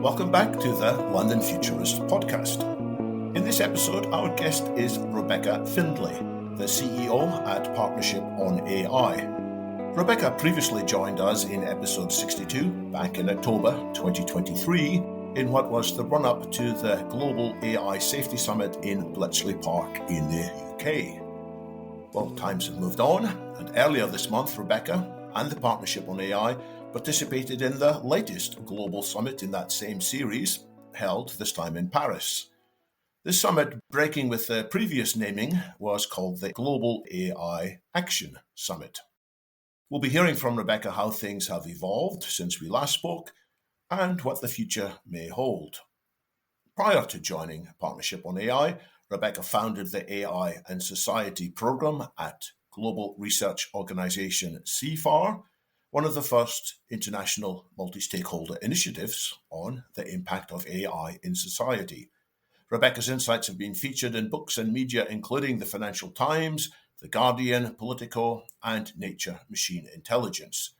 Welcome back to the London Futurists podcast. In this episode, our guest is Rebecca Finlay, the CEO at Partnership on AI. Rebecca previously joined us in episode 62 back in October 2023 in what was the run-up to the Global AI Safety Summit in Bletchley Park in the UK. Well, times have moved on, and earlier this month, Rebecca and the Partnership on AI participated in the latest global summit in that same series, held this time in Paris. This summit, breaking with the previous naming, was called the Global AI Action Summit. We'll be hearing from Rebecca how things have evolved since we last spoke and what the future may hold. Prior to joining Partnership on AI, Rebecca founded the AI and Society program at global research organization CIFAR, one of the first international multi-stakeholder initiatives on the impact of AI in society. Rebecca's insights have been featured in books and media including the Financial Times, The Guardian, Politico, and Nature Machine Intelligence.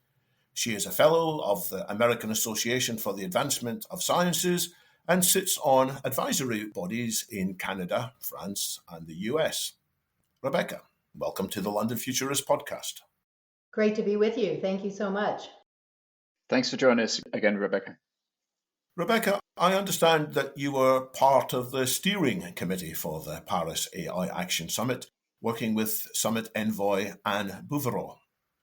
She is a fellow of the American Association for the Advancement of Sciences and sits on advisory bodies in Canada, France, and the US. Rebecca, welcome to the London Futurists podcast. Great to be with you. Thank you so much. Thanks for joining us again, Rebecca. Rebecca, I understand that you were part of the steering committee for the Paris AI Action Summit, working with Summit envoy Anne Bouvereau.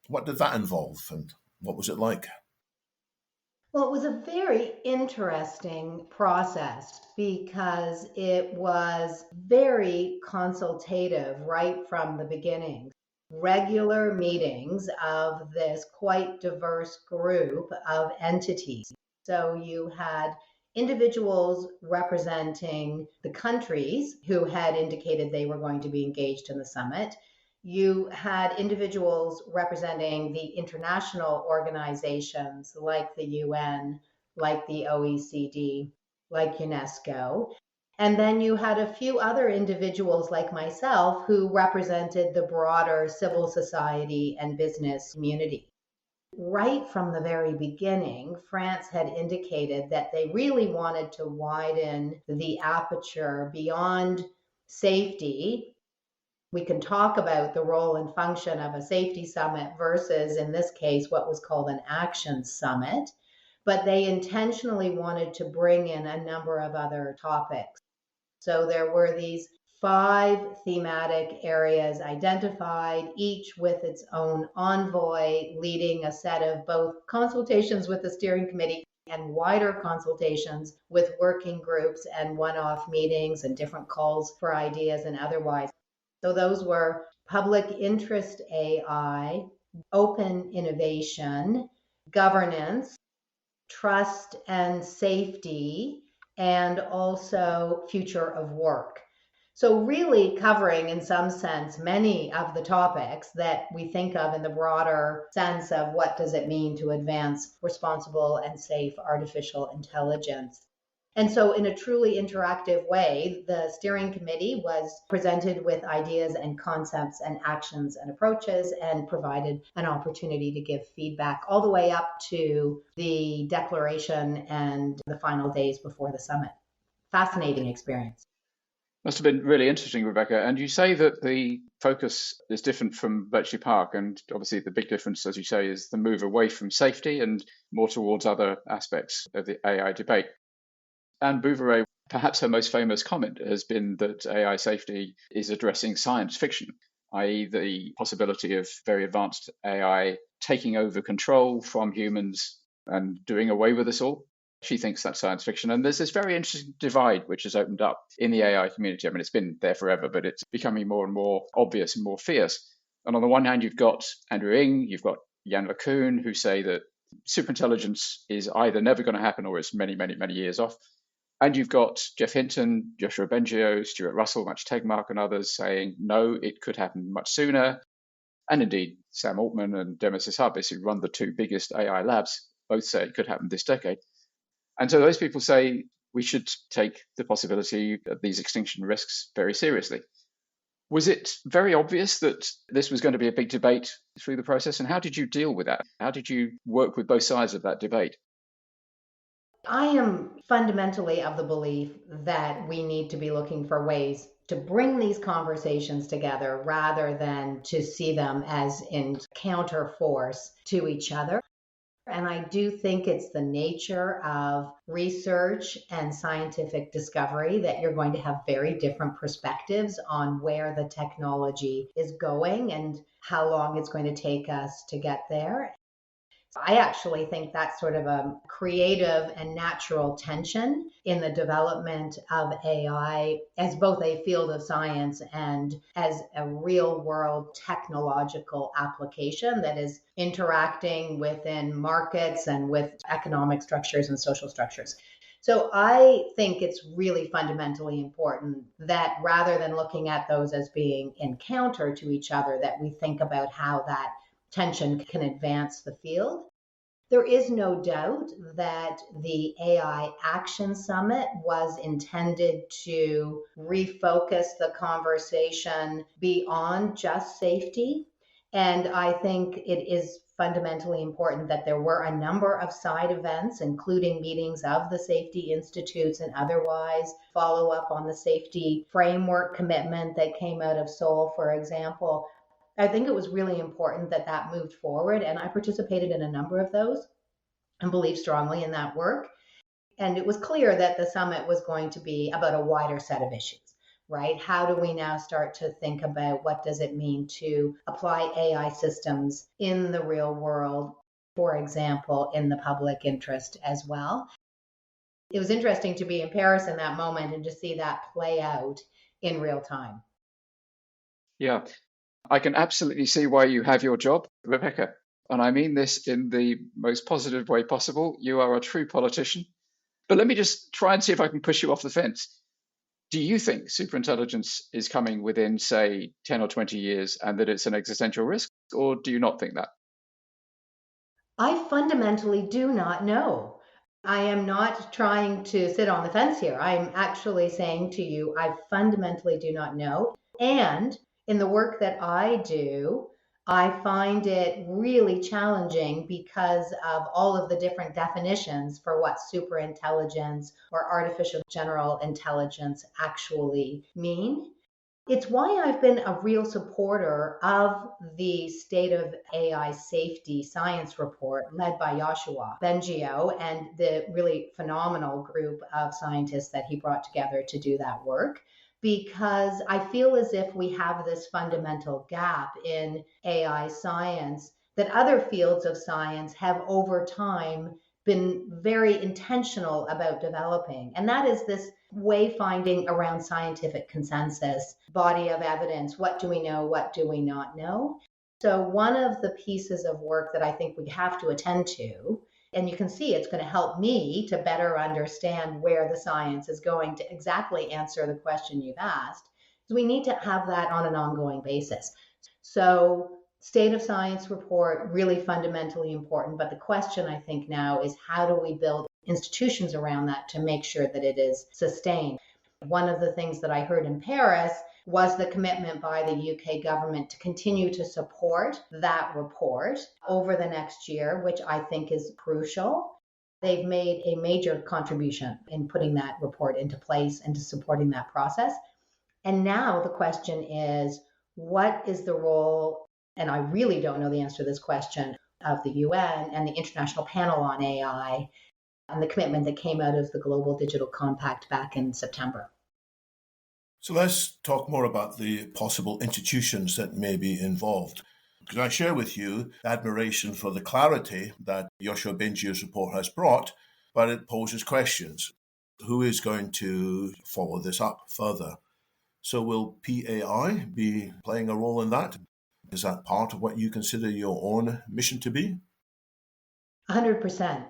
What did that involve and what was it like? Well, it was a very interesting process because it was very consultative right from the beginning. Regular meetings of this quite diverse group of entities. So you had individuals representing the countries who had indicated they were going to be engaged in the summit. You had individuals representing the international organizations like the UN, like the OECD, like UNESCO. And then you had a few other individuals like myself who represented the broader civil society and business community. Right from the very beginning, France had indicated that they really wanted to widen the aperture beyond safety. We can talk about the role and function of a safety summit versus, in this case, what was called an action summit. But they intentionally wanted to bring in a number of other topics. So there were these 5 thematic areas identified, each with its own envoy, leading a set of both consultations with the steering committee and wider consultations with working groups and one-off meetings and different calls for ideas and otherwise. So those were public interest AI, open innovation, governance, trust and safety, and also future of work. So really covering, in some sense, many of the topics that we think of in the broader sense of what does it mean to advance responsible and safe artificial intelligence. And so in a truly interactive way, the steering committee was presented with ideas and concepts and actions and approaches and provided an opportunity to give feedback all the way up to the declaration and the final days before the summit. Fascinating experience. Must have been really interesting, Rebecca. And you say that the focus is different from Bletchley Park. And obviously the big difference, as you say, is the move away from safety and more towards other aspects of the AI debate. Anne Bouvereau, perhaps her most famous comment has been that AI safety is addressing science fiction, i.e. the possibility of very advanced AI taking over control from humans and doing away with us all. She thinks that's science fiction. And there's this very interesting divide which has opened up in the AI community. I mean, it's been there forever, but it's becoming more and more obvious and more fierce. And on the one hand, you've got Andrew Ng, you've got Yann LeCun, who say that superintelligence is either never going to happen or it's many, many, many years off. And you've got Jeff Hinton, Joshua Bengio, Stuart Russell, Max Tegmark, and others saying, no, it could happen much sooner. And indeed, Sam Altman and Demis Hassabis, who run the 2 biggest AI labs, both say it could happen this decade. And so those people say we should take the possibility of these extinction risks very seriously. Was it very obvious that this was going to be a big debate through the process? And how did you deal with that? How did you work with both sides of that debate? I am fundamentally of the belief that we need to be looking for ways to bring these conversations together rather than to see them as in counter force to each other. And I do think it's the nature of research and scientific discovery that you're going to have very different perspectives on where the technology is going and how long it's going to take us to get there. I actually think that's sort of a creative and natural tension in the development of AI as both a field of science and as a real world technological application that is interacting within markets and with economic structures and social structures. So I think it's really fundamentally important that rather than looking at those as being in counter to each other, that we think about how that tension can advance the field. There is no doubt that the AI Action Summit was intended to refocus the conversation beyond just safety. And I think it is fundamentally important that there were a number of side events, including meetings of the safety institutes and otherwise, follow up on the safety framework commitment that came out of Seoul, for example. I think it was really important that that moved forward, and I participated in a number of those and believe strongly in that work. And it was clear that the summit was going to be about a wider set of issues, right? How do we now start to think about what does it mean to apply AI systems in the real world, for example, in the public interest as well? It was interesting to be in Paris in that moment and to see that play out in real time. Yeah, I can absolutely see why you have your job, Rebecca. And I mean this in the most positive way possible. You are a true politician. But let me just try and see if I can push you off the fence. Do you think superintelligence is coming within, say, 10 or 20 years and that it's an existential risk? Or do you not think that? I fundamentally do not know. I am not trying to sit on the fence here. I'm actually saying to you, I fundamentally do not know. And in the work that I do, I find it really challenging because of all of the different definitions for what superintelligence or artificial general intelligence actually mean. It's why I've been a real supporter of the State of AI Safety Science Report led by Yoshua Bengio and the really phenomenal group of scientists that he brought together to do that work. Because I feel as if we have this fundamental gap in AI science that other fields of science have over time been very intentional about developing. And that is this wayfinding around scientific consensus, body of evidence. What do we know? What do we not know? So, one of the pieces of work that I think we have to attend to, and you can see it's going to help me to better understand where the science is going to exactly answer the question you've asked, is we need to have that on an ongoing basis. So, State of Science report, really fundamentally important. But the question I think now is how do we build institutions around that to make sure that it is sustained? One of the things that I heard in Paris was the commitment by the UK government to continue to support that report over the next year, which I think is crucial. They've made a major contribution in putting that report into place and to supporting that process. And now the question is, what is the role, and I really don't know the answer to this question, of the UN and the International Panel on AI and the commitment that came out of the Global Digital Compact back in September. So let's talk more about the possible institutions that may be involved. Could I share with you admiration for the clarity that Yoshua Bengio's report has brought, but it poses questions. Who is going to follow this up further? So will PAI be playing a role in that? Is that part of what you consider your own mission to be? 100%.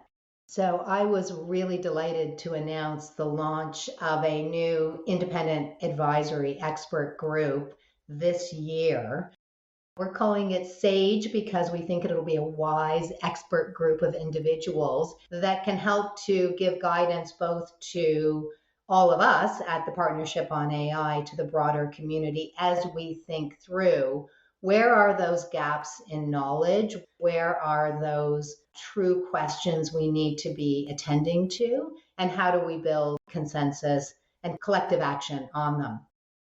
So I was really delighted to announce the launch of a new independent advisory expert group this year. We're calling it SAGE because we think it'll be a wise expert group of individuals that can help to give guidance both to all of us at the Partnership on AI, to the broader community as we think through Where are those gaps in knowledge? Where are those true questions we need to be attending to? And how do we build consensus and collective action on them?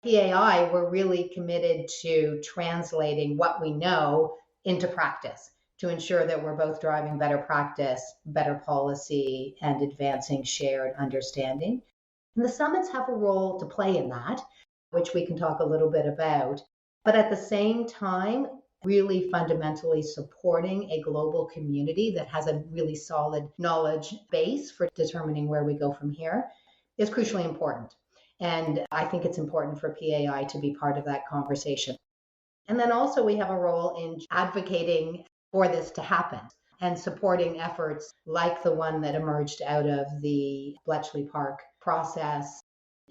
PAI, we're really committed to translating what we know into practice to ensure that we're both driving better practice, better policy, and advancing shared understanding. And the summits have a role to play in that, which we can talk a little bit about. But at the same time, really fundamentally supporting a global community that has a really solid knowledge base for determining where we go from here is crucially important. And I think it's important for PAI to be part of that conversation. And then also we have a role in advocating for this to happen and supporting efforts like the one that emerged out of the Bletchley Park process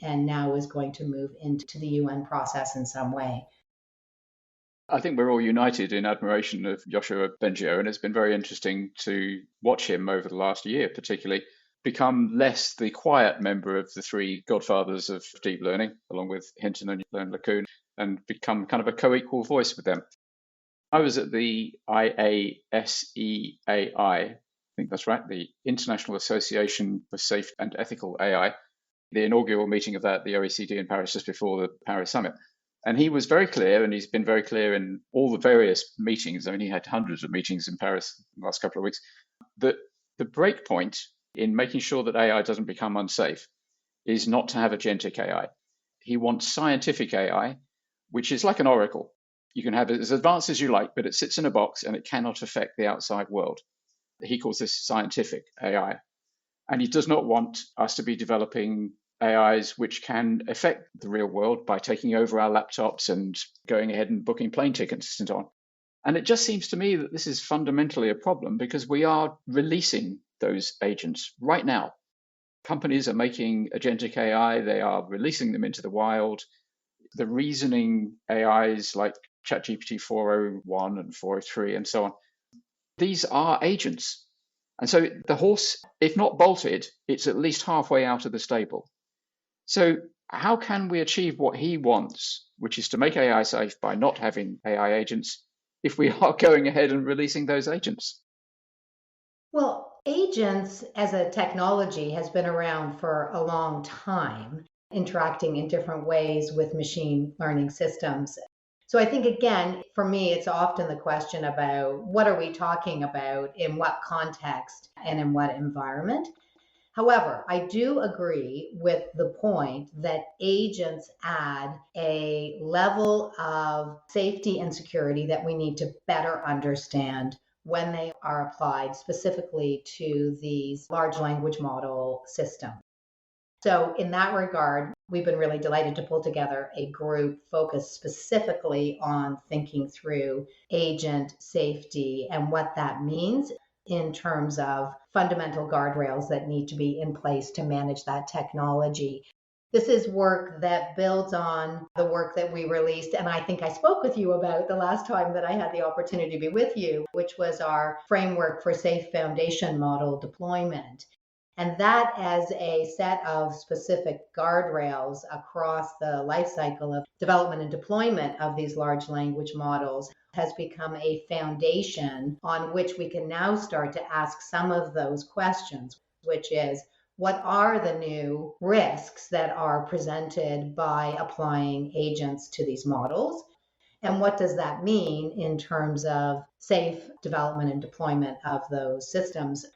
and now is going to move into the UN process in some way. I think we're all united in admiration of Yoshua Bengio, and it's been very interesting to watch him over the last year, particularly become less the quiet member of the three godfathers of deep learning, along with Hinton and LeCun, and become kind of a co-equal voice with them. I was at the IASEAI, I think that's right, the International Association for Safe and Ethical AI, the inaugural meeting of that, the OECD in Paris, just before the Paris summit. And he was very clear, and he's been very clear in all the various meetings, I mean, he had hundreds of meetings in Paris in the last couple of weeks, that the break point in making sure that AI doesn't become unsafe is not to have agentic AI. He wants scientific AI, which is like an oracle. You can have it as advanced as you like, but it sits in a box and it cannot affect the outside world. He calls this scientific AI. And he does not want us to be developing AIs which can affect the real world by taking over our laptops and going ahead and booking plane tickets and so on. And it just seems to me that this is fundamentally a problem because we are releasing those agents right now. Companies are making agentic AI, they are releasing them into the wild. The reasoning AIs like ChatGPT 401 and 403 and so on, these are agents. And so the horse, if not bolted, it's at least halfway out of the stable. So how can we achieve what he wants, which is to make AI safe by not having AI agents, if we are going ahead and releasing those agents? Well, agents as a technology has been around for a long time, interacting in different ways with machine learning systems. So I think, again, for me, it's often the question about what are we talking about, in what context, and in what environment. However, I do agree with the point that agents add a level of safety and security that we need to better understand when they are applied specifically to these large language model systems. So in that regard, we've been really delighted to pull together a group focused specifically on thinking through agent safety and what that means in terms of fundamental guardrails that need to be in place to manage that technology. This is work that builds on the work that we released, and I think I spoke with you about the last time that I had the opportunity to be with you, which was our framework for safe foundation model deployment. And that as a set of specific guardrails across the life cycle of development and deployment of these large language models has become a foundation on which we can now start to ask some of those questions, which is, what are the new risks that are presented by applying agents to these models? And what does that mean in terms of safe development and deployment of those systems?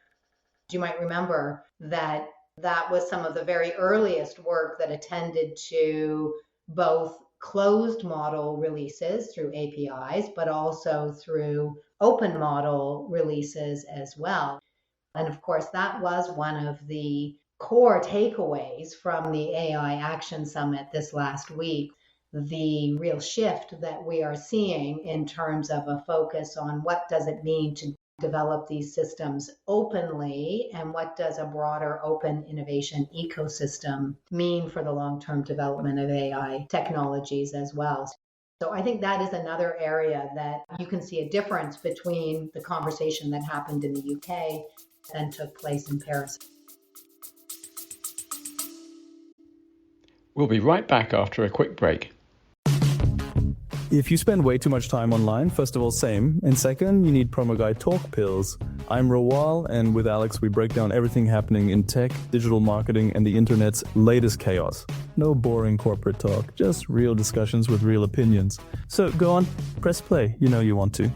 You might remember that that was some of the very earliest work that attended to both closed model releases through APIs, but also through open model releases as well. And of course, that was one of the core takeaways from the AI Action Summit this last week. The real shift that we are seeing in terms of a focus on what does it mean to develop these systems openly, and what does a broader open innovation ecosystem mean for the long-term development of AI technologies as well. So I think that is another area that you can see a difference between the conversation that happened in the UK and took place in Paris. We'll be right back after a quick break. If you spend way too much time online, first of all, same. And second, you need promo guy talk pills. I'm Rawal, and with Alex, we break down everything happening in tech, digital marketing, and the internet's latest chaos. No boring corporate talk, just real discussions with real opinions. So go on, press play. You know you want to.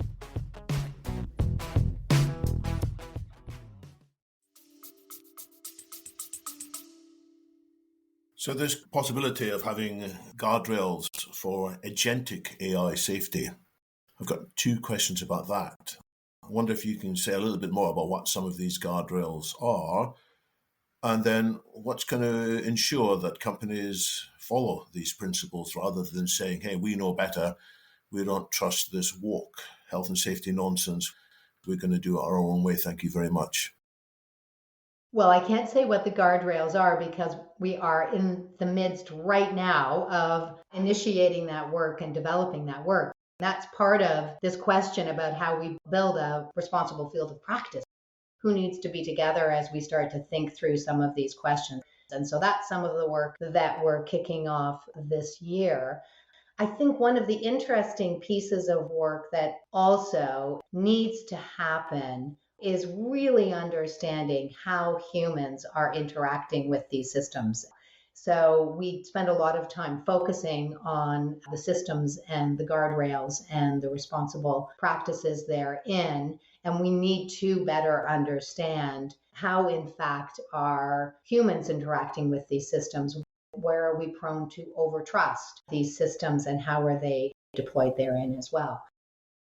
So there's possibility of having guardrails for agentic AI safety. I've got two questions about that. I wonder if you can say a little bit more about what some of these guardrails are, and then what's going to ensure that companies follow these principles rather than saying, hey, we know better, we don't trust this woke health and safety nonsense, we're going to do it our own way, thank you very much. Well, I can't say what the guardrails are because we are in the midst right now of initiating that work and developing that work. That's part of this question about how we build a responsible field of practice. Who needs to be together as we start to think through some of these questions? And so that's some of the work that we're kicking off this year. I think one of the interesting pieces of work that also needs to happen is really understanding how humans are interacting with these systems. So we spend a lot of time focusing on the systems and the guardrails and the responsible practices therein. And we need to better understand how, in fact, are humans interacting with these systems. Where are we prone to overtrust these systems and how are they deployed therein as well?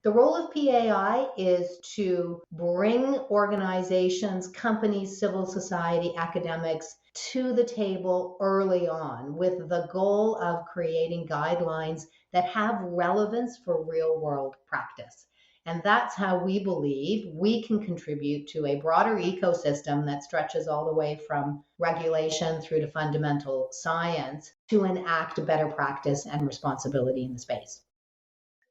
The role of PAI is to bring organizations, companies, civil society, academics to the table early on with the goal of creating guidelines that have relevance for real world practice. And that's how we believe we can contribute to a broader ecosystem that stretches all the way from regulation through to fundamental science to enact better practice and responsibility in the space.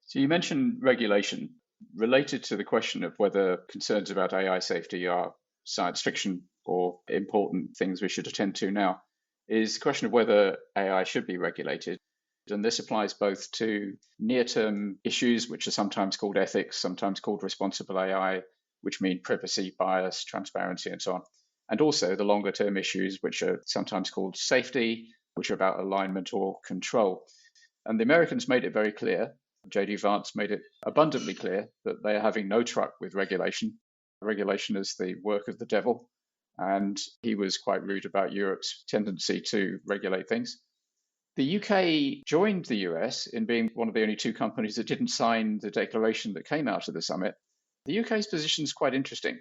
So you mentioned regulation. Related to the question of whether concerns about AI safety are science fiction or important things we should attend to now, is the question of whether AI should be regulated. And this applies both to near-term issues, which are sometimes called ethics, sometimes called responsible AI, which mean privacy, bias, transparency, and so on. And also the longer-term issues, which are sometimes called safety, which are about alignment or control. And the Americans made it very clear, J.D. Vance made it abundantly clear that they are having no truck with regulation. Regulation is the work of the devil. And he was quite rude about Europe's tendency to regulate things. The UK joined the US in being one of the only two companies that didn't sign the declaration that came out of the summit. The UK's position is quite interesting.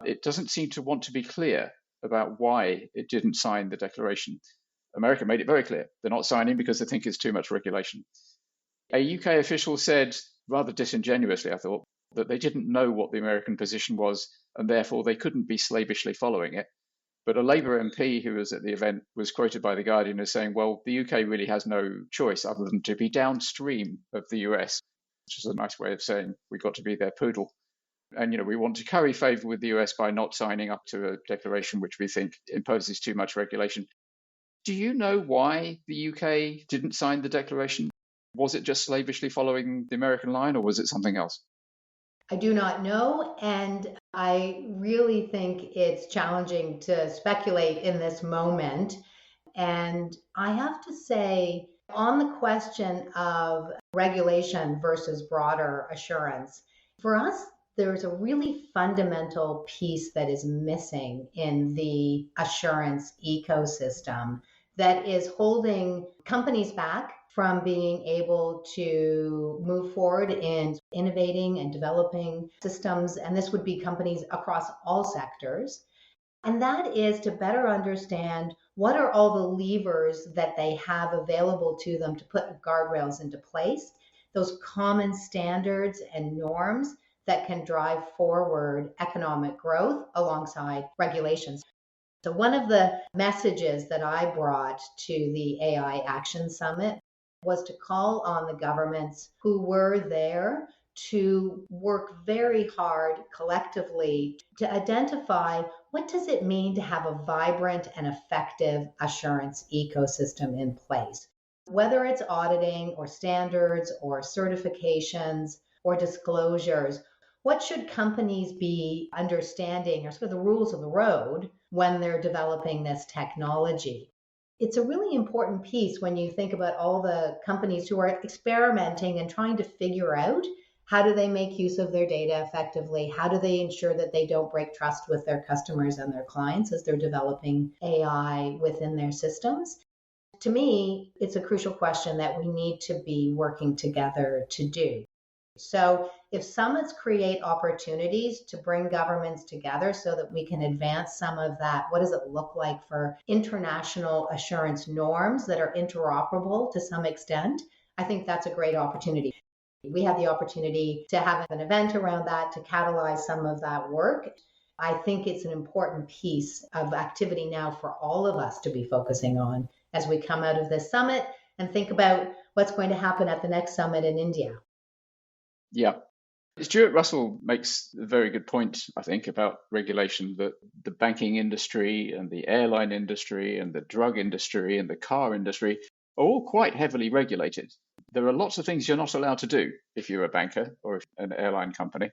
It doesn't seem to want to be clear about why it didn't sign the declaration. America made it very clear. They're not signing because they think it's too much regulation. A UK official said, rather disingenuously, I thought, that they didn't know what the American position was and therefore they couldn't be slavishly following it. But a Labour MP who was at the event was quoted by The Guardian as saying, well, the UK really has no choice other than to be downstream of the US, which is a nice way of saying we've got to be their poodle. And, we want to curry favour with the US by not signing up to a declaration which we think imposes too much regulation. Do you know why the UK didn't sign the declaration? Was it just slavishly following the American line or was it something else? I do not know, and I really think it's challenging to speculate in this moment. And I have to say, on the question of regulation versus broader assurance, for us, there's a really fundamental piece that is missing in the assurance ecosystem that is holding companies back from being able to move forward in innovating and developing systems. And this would be companies across all sectors. And that is to better understand what are all the levers that they have available to them to put guardrails into place, those common standards and norms that can drive forward economic growth alongside regulations. So one of the messages that I brought to the AI Action Summit was to call on the governments who were there to work very hard collectively to identify what does it mean to have a vibrant and effective assurance ecosystem in place. Whether it's auditing or standards or certifications or disclosures, what should companies be understanding or sort of the rules of the road when they're developing this technology? It's a really important piece when you think about all the companies who are experimenting and trying to figure out how do they make use of their data effectively? How do they ensure that they don't break trust with their customers and their clients as they're developing AI within their systems? To me, it's a crucial question that we need to be working together to do. So if summits create opportunities to bring governments together so that we can advance some of that, what does it look like for international assurance norms that are interoperable to some extent? I think that's a great opportunity. We have the opportunity to have an event around that to catalyze some of that work. I think it's an important piece of activity now for all of us to be focusing on as we come out of this summit and think about what's going to happen at the next summit in India. Yeah. Stuart Russell makes a very good point, I think, about regulation, that the banking industry and the airline industry and the drug industry and the car industry are all quite heavily regulated. There are lots of things you're not allowed to do if you're a banker or an airline company,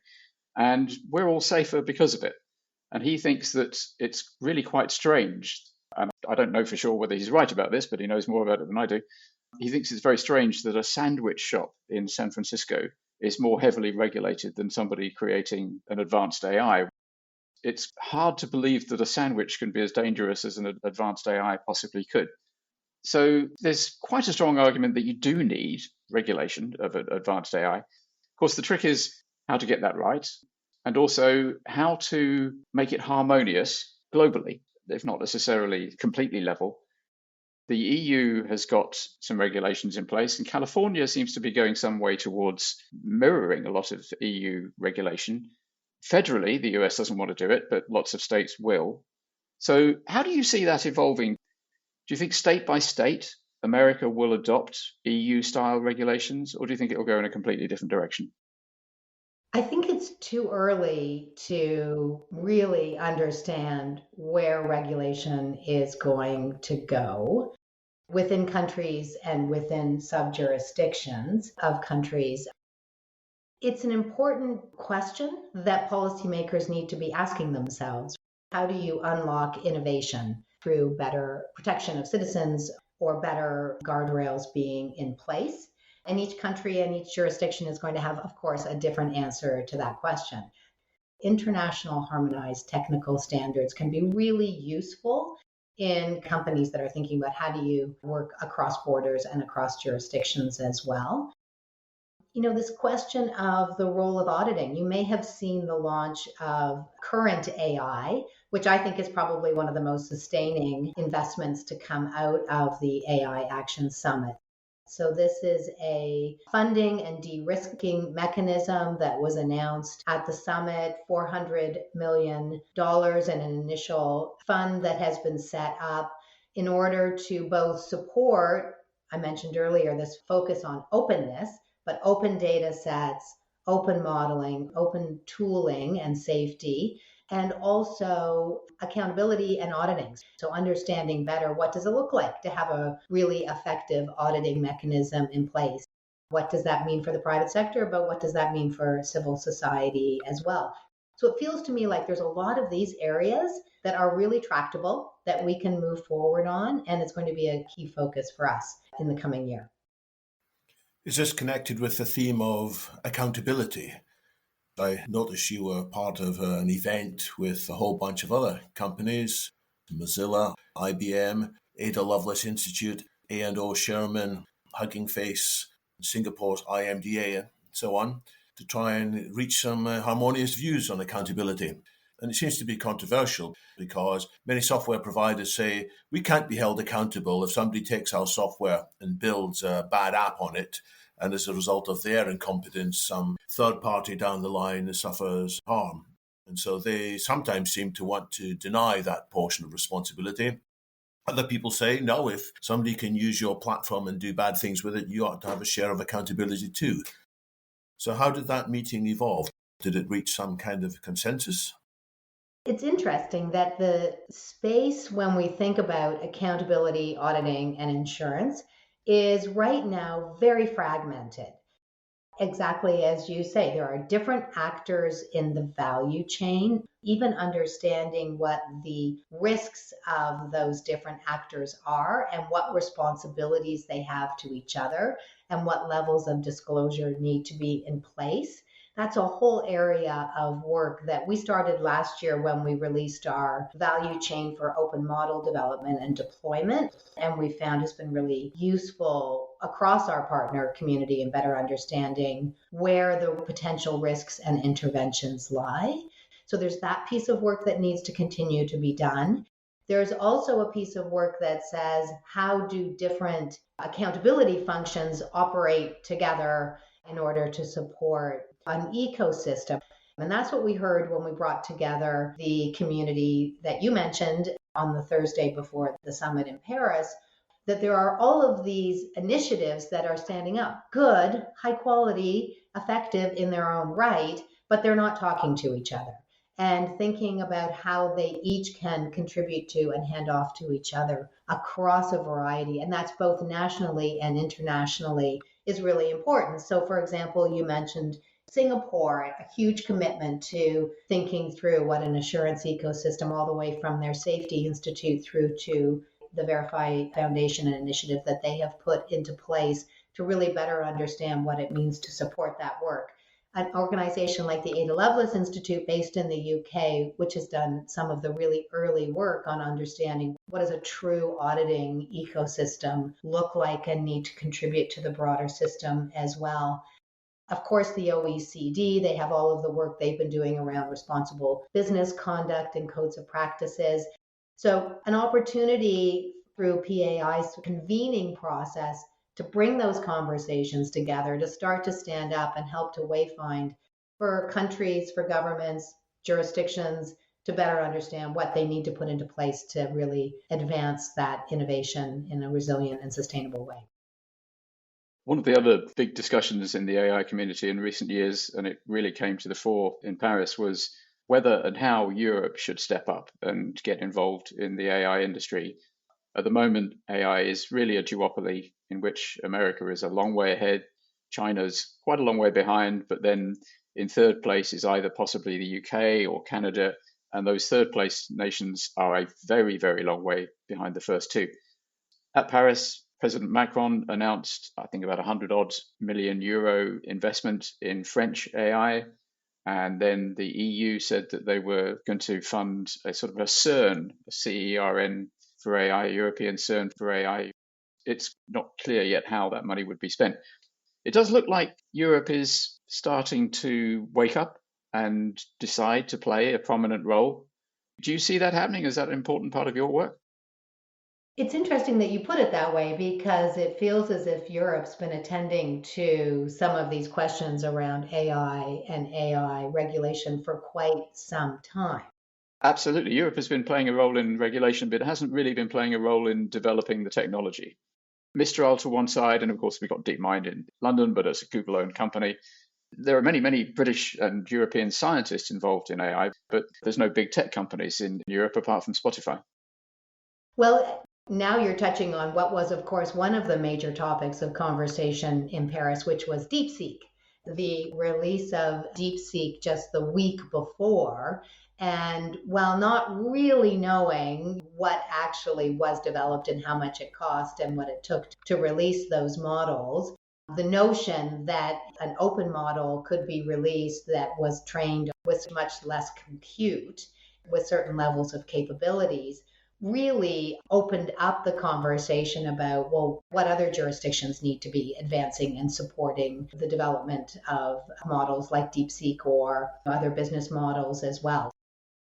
and we're all safer because of it. And he thinks that it's really quite strange, and I don't know for sure whether he's right about this, but he knows more about it than I do. He thinks it's very strange that a sandwich shop in San Francisco is more heavily regulated than somebody creating an advanced AI. It's hard to believe that a sandwich can be as dangerous as an advanced AI possibly could. So there's quite a strong argument that you do need regulation of advanced AI. Of course, the trick is how to get that right, and also how to make it harmonious globally, if not necessarily completely level. The EU has got some regulations in place, and California seems to be going some way towards mirroring a lot of EU regulation. Federally, the US doesn't want to do it, but lots of states will. So how do you see that evolving? Do you think state by state, America will adopt EU-style regulations, or do you think it will go in a completely different direction? I think it's too early to really understand where regulation is going to go within countries and within sub-jurisdictions of countries. It's an important question that policymakers need to be asking themselves. How do you unlock innovation through better protection of citizens or better guardrails being in place? And each country and each jurisdiction is going to have, of course, a different answer to that question. International harmonized technical standards can be really useful in companies that are thinking about how do you work across borders and across jurisdictions as well. You know, this question of the role of auditing, you may have seen the launch of Current AI, which I think is probably one of the most sustaining investments to come out of the AI Action Summit. So this is a funding and de-risking mechanism that was announced at the summit, $400 million and an initial fund that has been set up in order to both support, I mentioned earlier, this focus on openness, but open data sets, open modeling, open tooling and safety, and also accountability and auditing. So understanding better what does it look like to have a really effective auditing mechanism in place. What does that mean for the private sector, but what does that mean for civil society as well? So it feels to me like there's a lot of these areas that are really tractable that we can move forward on, and it's going to be a key focus for us in the coming year. Is this connected with the theme of accountability? I noticed you were part of an event with a whole bunch of other companies, Mozilla, IBM, Ada Lovelace Institute, A&O Sherman, Hugging Face, Singapore's IMDA, and so on, to try and reach some harmonious views on accountability. And it seems to be controversial because many software providers say we can't be held accountable if somebody takes our software and builds a bad app on it, and as a result of their incompetence, some third party down the line suffers harm. And so they sometimes seem to want to deny that portion of responsibility. Other people say, no, if somebody can use your platform and do bad things with it, you ought to have a share of accountability too. So how did that meeting evolve? Did it reach some kind of consensus? It's interesting that the space when we think about accountability, auditing, and insurance is right now very fragmented. Exactly as you say, there are different actors in the value chain. Even understanding what the risks of those different actors are and what responsibilities they have to each other and what levels of disclosure need to be in place. That's a whole area of work that we started last year when we released our value chain for open model development and deployment. And we found has been really useful across our partner community in better understanding where the potential risks and interventions lie. So there's that piece of work that needs to continue to be done. There's also a piece of work that says, how do different accountability functions operate together in order to support an ecosystem? And that's what we heard when we brought together the community that you mentioned on the Thursday before the summit in Paris, that there are all of these initiatives that are standing up, good, high quality, effective in their own right, but they're not talking to each other and thinking about how they each can contribute to and hand off to each other across a variety. And that's both nationally and internationally is really important. So, for example, you mentioned Singapore, a huge commitment to thinking through what an assurance ecosystem, all the way from their safety institute through to the Verify Foundation and initiative that they have put into place to really better understand what it means to support that work. An organization like the Ada Lovelace Institute based in the UK, which has done some of the really early work on understanding what does a true auditing ecosystem look like and need to contribute to the broader system as well. Of course, the OECD, they have all of the work they've been doing around responsible business conduct and codes of practices. So an opportunity through PAI's convening process to bring those conversations together, to start to stand up and help to wayfind for countries, for governments, jurisdictions, to better understand what they need to put into place to really advance that innovation in a resilient and sustainable way. One of the other big discussions in the AI community in recent years, and it really came to the fore in Paris, was whether and how Europe should step up and get involved in the AI industry. At the moment, AI is really a duopoly in which America is a long way ahead, China's quite a long way behind, but then in third place is either possibly the UK or Canada, and those third place nations are a very, very long way behind the first two. At Paris, President Macron announced, I think, about 100 odd million euro investment in French AI. And then the EU said that they were going to fund a sort of a CERN, a CERN for AI, European CERN for AI. It's not clear yet how that money would be spent. It does look like Europe is starting to wake up and decide to play a prominent role. Do you see that happening? Is that an important part of your work? It's interesting that you put it that way because it feels as if Europe's been attending to some of these questions around AI and AI regulation for quite some time. Absolutely. Europe has been playing a role in regulation, but it hasn't really been playing a role in developing the technology. Mistral to one side, and of course we've got DeepMind in London, but it's a Google-owned company. There are many, many British and European scientists involved in AI, but there's no big tech companies in Europe apart from Spotify. Well, now you're touching on what was, of course, one of the major topics of conversation in Paris, which was DeepSeek. The release of DeepSeek just the week before. And while not really knowing what actually was developed and how much it cost and what it took to release those models, the notion that an open model could be released that was trained with much less compute, with certain levels of capabilities, really opened up the conversation about, well, what other jurisdictions need to be advancing and supporting the development of models like DeepSeek or other business models as well.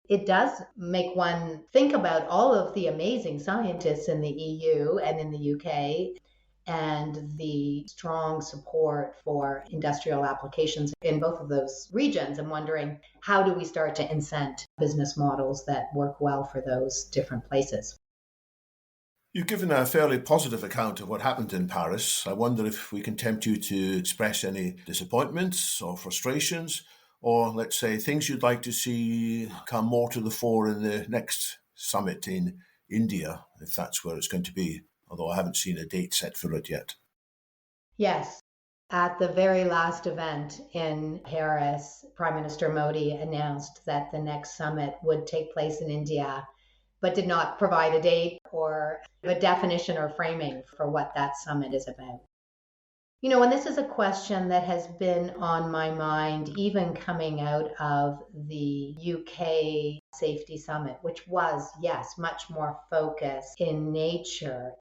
It does make one think about all of the amazing scientists in the EU and in the UK and the strong support for industrial applications in both of those regions, and wondering how do we start to incent business models that work well for those different places. You've given a fairly positive account of what happened in Paris. I wonder if we can tempt you to express any disappointments or frustrations, or let's say things you'd like to see come more to the fore in the next summit in India, if that's where it's going to be. although I haven't seen a date set for it yet. Yes. At the very last event in Paris, Prime Minister Modi announced that the next summit would take place in India, but did not provide a date or a definition or framing for what that summit is about. You know, and this is a question that has been on my mind, even coming out of the UK Safety Summit, which was, yes, much more focused in nature.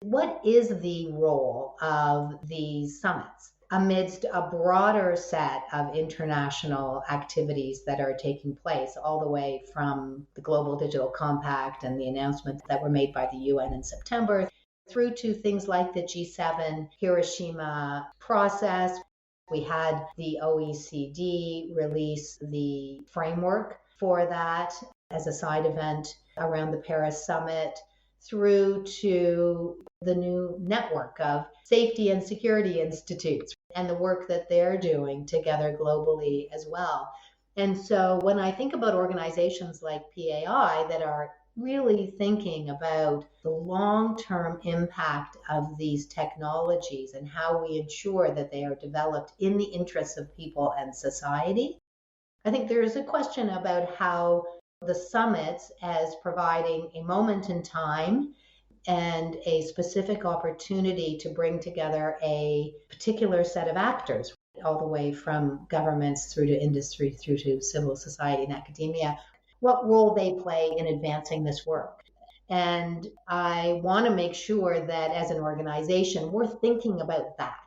What is the role of these summits amidst a broader set of international activities that are taking place, all the way from the Global Digital Compact and the announcements that were made by the UN in September, through to things like the G7 Hiroshima process? We had the OECD release the framework for that as a side event around the Paris summit, through to the new network of safety and security institutes and the work that they're doing together globally as well. And so when I think about organizations like PAI that are really thinking about the long-term impact of these technologies and how we ensure that they are developed in the interests of people and society, I think there is a question about how the summits, as providing a moment in time and a specific opportunity to bring together a particular set of actors, all the way from governments through to industry, through to civil society and academia, what role they play in advancing this work. And I want to make sure that as an organization, we're thinking about that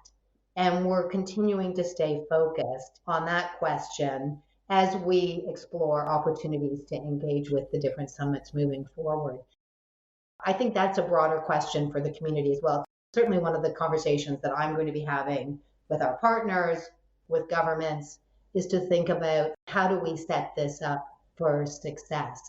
and we're continuing to stay focused on that question as we explore opportunities to engage with the different summits moving forward. I think that's a broader question for the community as well. Certainly one of the conversations that I'm going to be having with our partners, with governments, is to think about how do we set this up for success.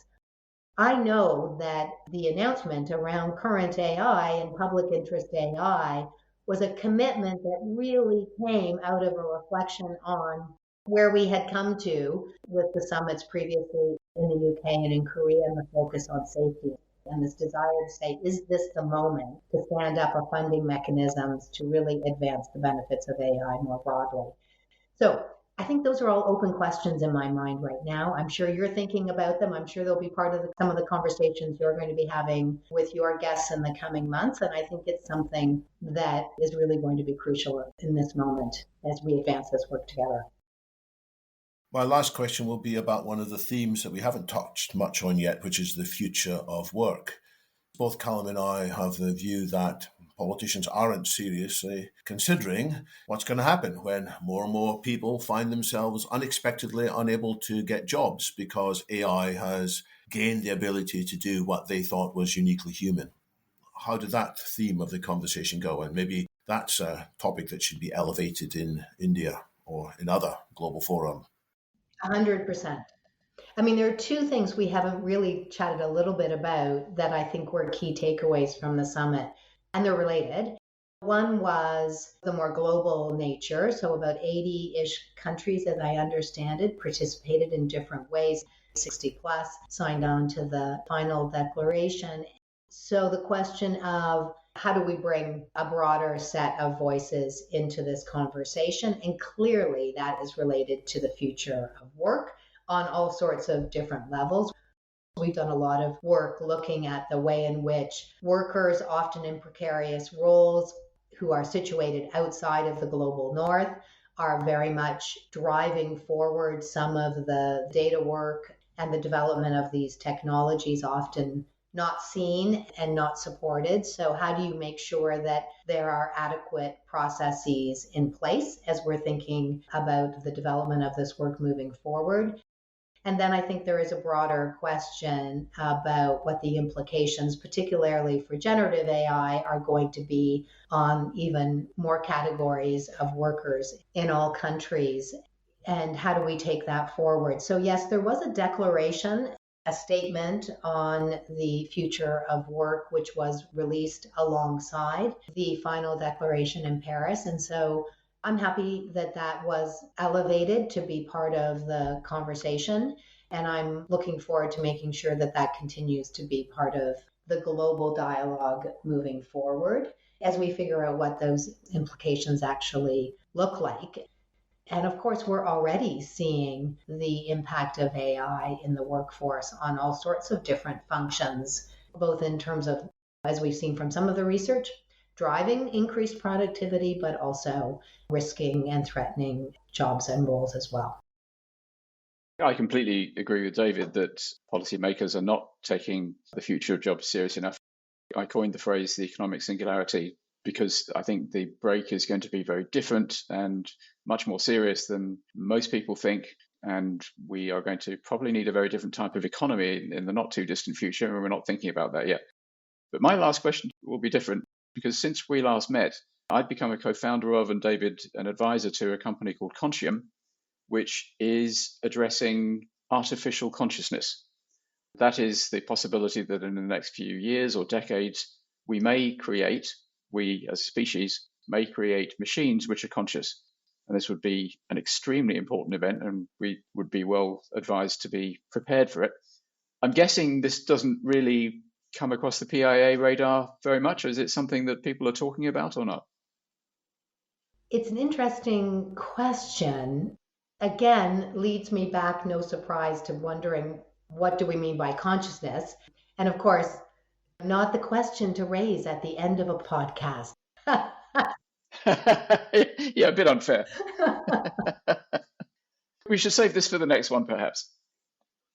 I know that the announcement around current AI and public interest AI was a commitment that really came out of a reflection on where we had come to with the summits previously in the UK and in Korea, and the focus on safety and this desire to say, is this the moment to stand up a funding mechanisms to really advance the benefits of AI more broadly? So I think those are all open questions in my mind right now. I'm sure you're thinking about them. I'm sure they'll be part of some of the conversations you're going to be having with your guests in the coming months. And I think it's something that is really going to be crucial in this moment as we advance this work together. My last question will be about one of the themes that we haven't touched much on yet, which is the future of work. Both Callum and I have the view that politicians aren't seriously considering what's going to happen when more and more people find themselves unexpectedly unable to get jobs because AI has gained the ability to do what they thought was uniquely human. How did that theme of the conversation go? And maybe that's a topic that should be elevated in India or in other global forums. 100%. I mean, there are two things we haven't really chatted a little bit about that I think were key takeaways from the summit, and they're related. One was the more global nature. So about 80-ish countries, as I understand it, participated in different ways. 60 plus signed on to the final declaration. So the question of how do we bring a broader set of voices into this conversation? And clearly that is related to the future of work on all sorts of different levels. We've done a lot of work looking at the way in which workers, often in precarious roles, who are situated outside of the global north, are very much driving forward some of the data work and the development of these technologies, often not seen and not supported. So how do you make sure that there are adequate processes in place as we're thinking about the development of this work moving forward? And then I think there is a broader question about what the implications, particularly for generative AI, are going to be on even more categories of workers in all countries. And how do we take that forward? So yes, there was a declaration, a statement on the future of work, which was released alongside the final declaration in Paris. And so I'm happy that that was elevated to be part of the conversation. And I'm looking forward to making sure that that continues to be part of the global dialogue moving forward as we figure out what those implications actually look like. And of course, we're already seeing the impact of AI in the workforce on all sorts of different functions, both in terms of, as we've seen from some of the research, driving increased productivity, but also risking and threatening jobs and roles as well. I completely agree with David that policymakers are not taking the future of jobs serious enough. I coined the phrase the economic singularity because I think the break is going to be very different and much more serious than most people think. And we are going to probably need a very different type of economy in the not too distant future, and we're not thinking about that yet. But my last question will be different because since we last met, I've become a co-founder of, and David, an advisor to a company called Conscium, which is addressing artificial consciousness. That is the possibility that in the next few years or decades, we as a species, may create machines which are conscious. And this would be an extremely important event, and we would be well advised to be prepared for it. I'm guessing this doesn't really come across the PIA radar very much, or is it something that people are talking about or not? It's an interesting question. Again, leads me back, no surprise, to wondering what do we mean by consciousness? And of course, not the question to raise at the end of a podcast. Yeah, a bit unfair. We should save this for the next one, perhaps.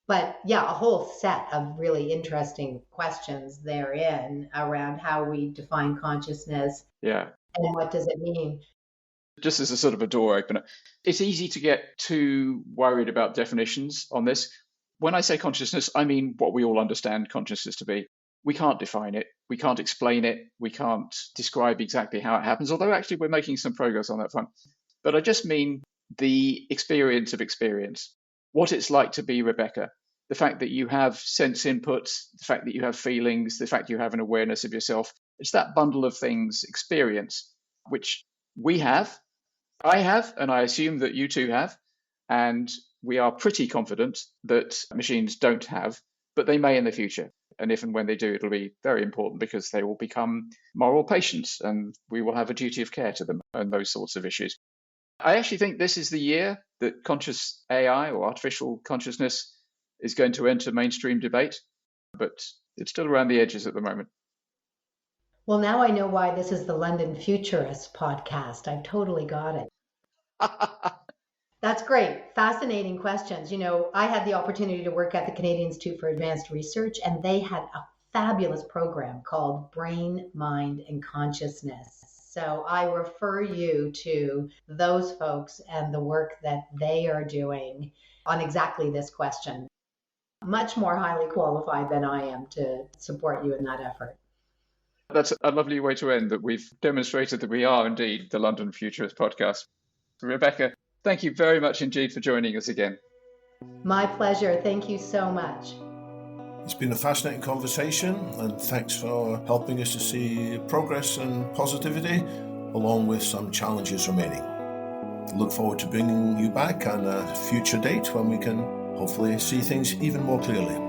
But yeah, a whole set of really interesting questions therein around how we define consciousness. Yeah. And what does it mean? Just as a sort of a door opener, it's easy to get too worried about definitions on this. When I say consciousness, I mean what we all understand consciousness to be. We can't define it. We can't explain it. We can't describe exactly how it happens, although actually we're making some progress on that front. But I just mean the experience of experience, what it's like to be Rebecca, the fact that you have sense inputs, the fact that you have feelings, the fact you have an awareness of yourself. It's that bundle of things, experience, which we have, I have, and I assume that you two have, and we are pretty confident that machines don't have, but they may in the future. And if and when they do, it'll be very important because they will become moral patients and we will have a duty of care to them and those sorts of issues. I actually think this is the year that conscious AI or artificial consciousness is going to enter mainstream debate, but it's still around the edges at the moment. Well, now I know why this is the London Futurists podcast. I've totally got it. That's great. Fascinating questions. You know, I had the opportunity to work at the Canadian Institute for Advanced Research, and they had a fabulous program called Brain, Mind, and Consciousness. So I refer you to those folks and the work that they are doing on exactly this question. Much more highly qualified than I am to support you in that effort. That's a lovely way to end, that we've demonstrated that we are indeed the London Futurist podcast. Rebecca, thank you very much indeed for joining us again. My pleasure. Thank you so much. It's been a fascinating conversation, and thanks for helping us to see progress and positivity, along with some challenges remaining. Look forward to bringing you back on a future date when we can hopefully see things even more clearly.